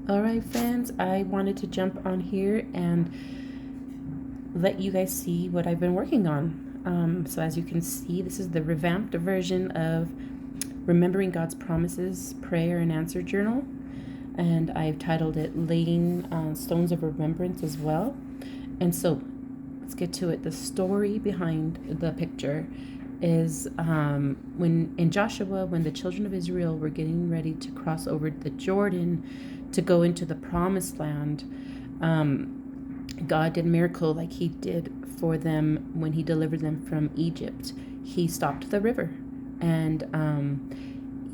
All right, friends, I wanted to jump on here and let you guys see what I've been working on. So, as you can see, this is the revamped version of Remembering God's Promises Prayer and Answer Journal. And I've titled it Laying Stones of Remembrance as well. And so, let's get to it. The story behind the picture is when in Joshua, when the children of Israel were getting ready to cross over the Jordan to go into the promised land, God did a miracle like he did for them when he delivered them from Egypt. He stopped the river and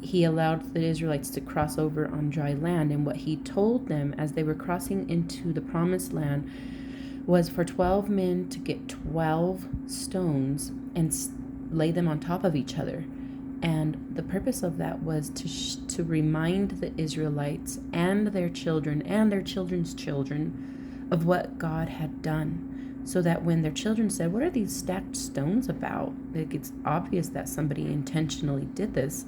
he allowed the Israelites to cross over on dry land. And what he told them as they were crossing into the promised land was for 12 men to get 12 stones and lay them on top of each other. And the purpose of that was to remind the Israelites and their children and their children's children of what God had done. So that when their children said, "What are these stacked stones about?" Like, it's obvious that somebody intentionally did this.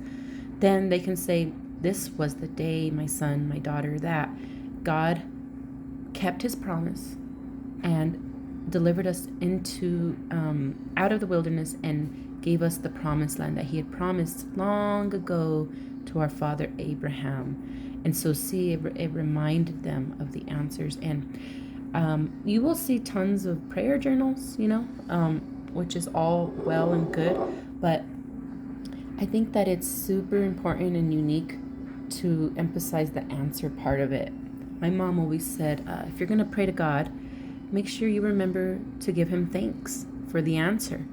Then they can say, "This was the day, my son, my daughter, that God kept his promise and delivered us into out of the wilderness and gave us the promised land that he had promised long ago to our father Abraham." And so see, it reminded them of the answers. And you will see tons of prayer journals, which is all well and good, but I think that it's super important and unique to emphasize the answer part of it. My mom always said, if you're going to pray to God, make sure you remember to give him thanks for the answer.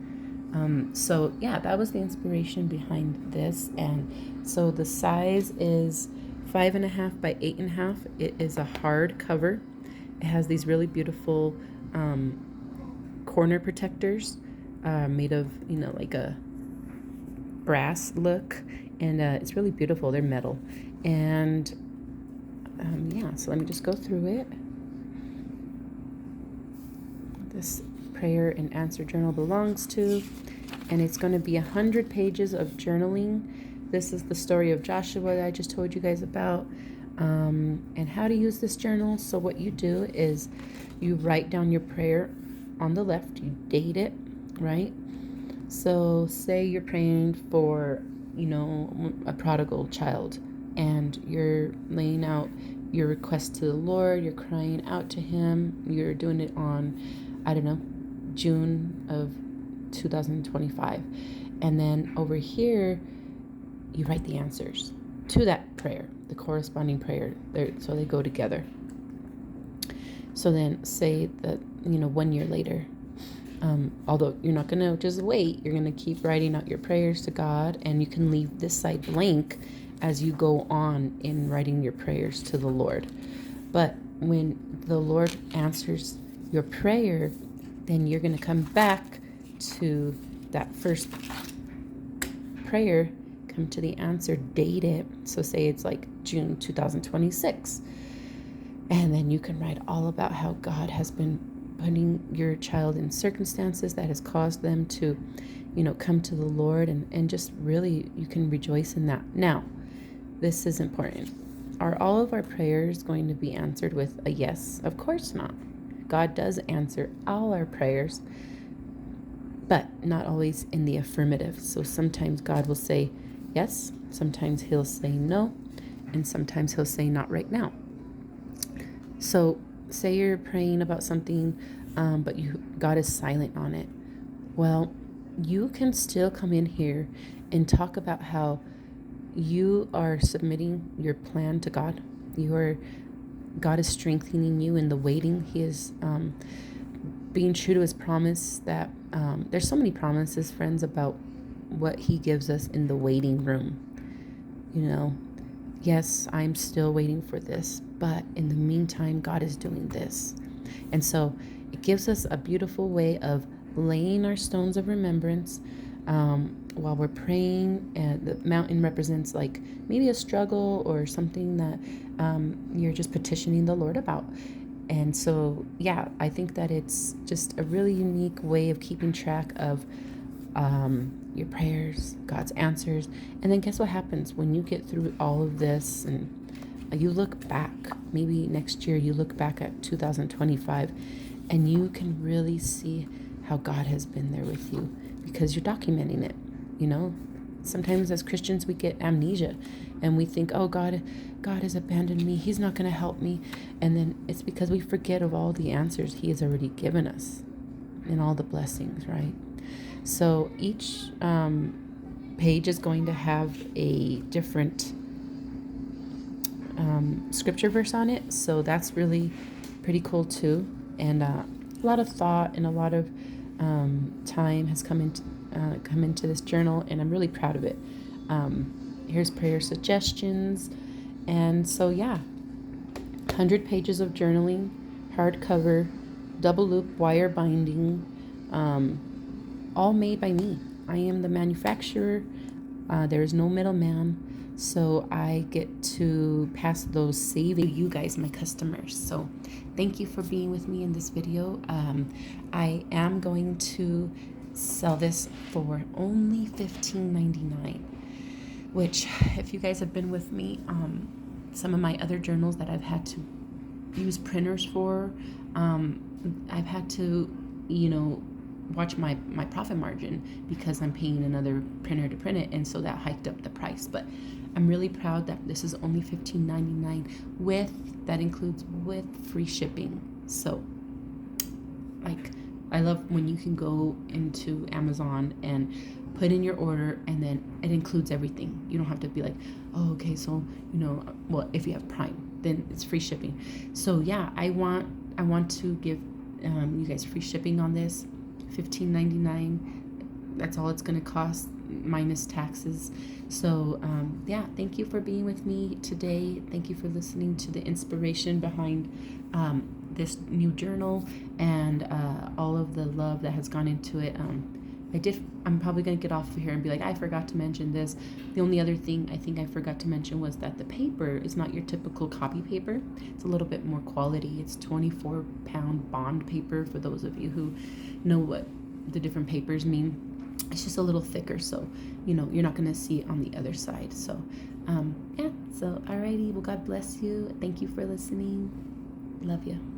So yeah, that was the inspiration behind this. And so the size is 5.5 by 8.5. It is a hard cover. It has these really beautiful corner protectors made of, like a brass look. And it's really beautiful. They're metal. And so let me just go through it. This prayer and answer journal belongs to, and it's going to be 100 pages of journaling. This is the story of Joshua that I just told you guys about, and how to use this journal. So what you do is you write down your prayer on the left, you date it, right? So say you're praying for, a prodigal child, and you're laying out your request to the Lord, you're crying out to him, you're doing it on, I don't know, June of 2025. And then over here, you write the answers to that prayer, the corresponding prayer, so they go together. So then say that, 1 year later, although you're not going to just wait, you're going to keep writing out your prayers to God, and you can leave this side blank as you go on in writing your prayers to the Lord. But when the Lord answers your prayer, then you're going to come back to that first prayer, come to the answer, date it. So say it's like June 2026. And then you can write all about how God has been putting your child in circumstances that has caused them to, come to the Lord, and just really, you can rejoice in that. Now, this is important. Are all of our prayers going to be answered with a yes? Of course not. God does answer all our prayers, but not always in the affirmative. So sometimes God will say yes, sometimes he'll say no, and sometimes he'll say not right now. So say you're praying about something, but God is silent on it. Well, you can still come in here and talk about how you are submitting your plan to God. God is strengthening you in the waiting. He is being true to his promise that there's so many promises, friends, about what he gives us in the waiting room. Yes, I'm still waiting for this, but in the meantime, God is doing this. And so it gives us a beautiful way of laying our stones of remembrance while we're praying. And the mountain represents like maybe a struggle or something that you're just petitioning the Lord about. And so, yeah, I think that it's just a really unique way of keeping track of your prayers, God's answers. And then guess what happens when you get through all of this and you look back, maybe next year you look back at 2025 and you can really see how God has been there with you because you're documenting it. Sometimes as Christians we get amnesia and we think, oh, God has abandoned me, he's not going to help me. And then it's because we forget of all the answers he has already given us and all the blessings, right? So each page is going to have a different scripture verse on it, so that's really pretty cool too. And a lot of thought and a lot of time has come into this journal, and I'm really proud of it. Here's prayer suggestions, and so 100 pages of journaling, hardcover, double loop wire binding, all made by me. I am the manufacturer. There is no middleman. So I get to pass those savings to you guys, my customers. So thank you for being with me in this video. I am going to sell this for only $15.99, which, if you guys have been with me, some of my other journals that I've had to use printers for, I've had to, watch my profit margin because I'm paying another printer to print it, and so that hiked up the price. But I'm really proud that this is only $15.99 that includes with free shipping. So I love when you can go into Amazon and put in your order and then it includes everything. You don't have to be like, oh, okay, so well, if you have Prime, then it's free shipping. So I want to give you guys free shipping on this. $15.99. That's all it's going to cost minus taxes. So thank you for being with me today. Thank you for listening to the inspiration behind this new journal and all of the love that has gone into it. I'm probably going to get off of here and be like, I forgot to mention this. The only other thing I think I forgot to mention was that the paper is not your typical copy paper. It's a little bit more quality. It's 24-pound bond paper, for those of you who know what the different papers mean. It's just a little thicker, so you're not going to see it on the other side. So so alrighty, well, God bless you. Thank you for listening. Love you.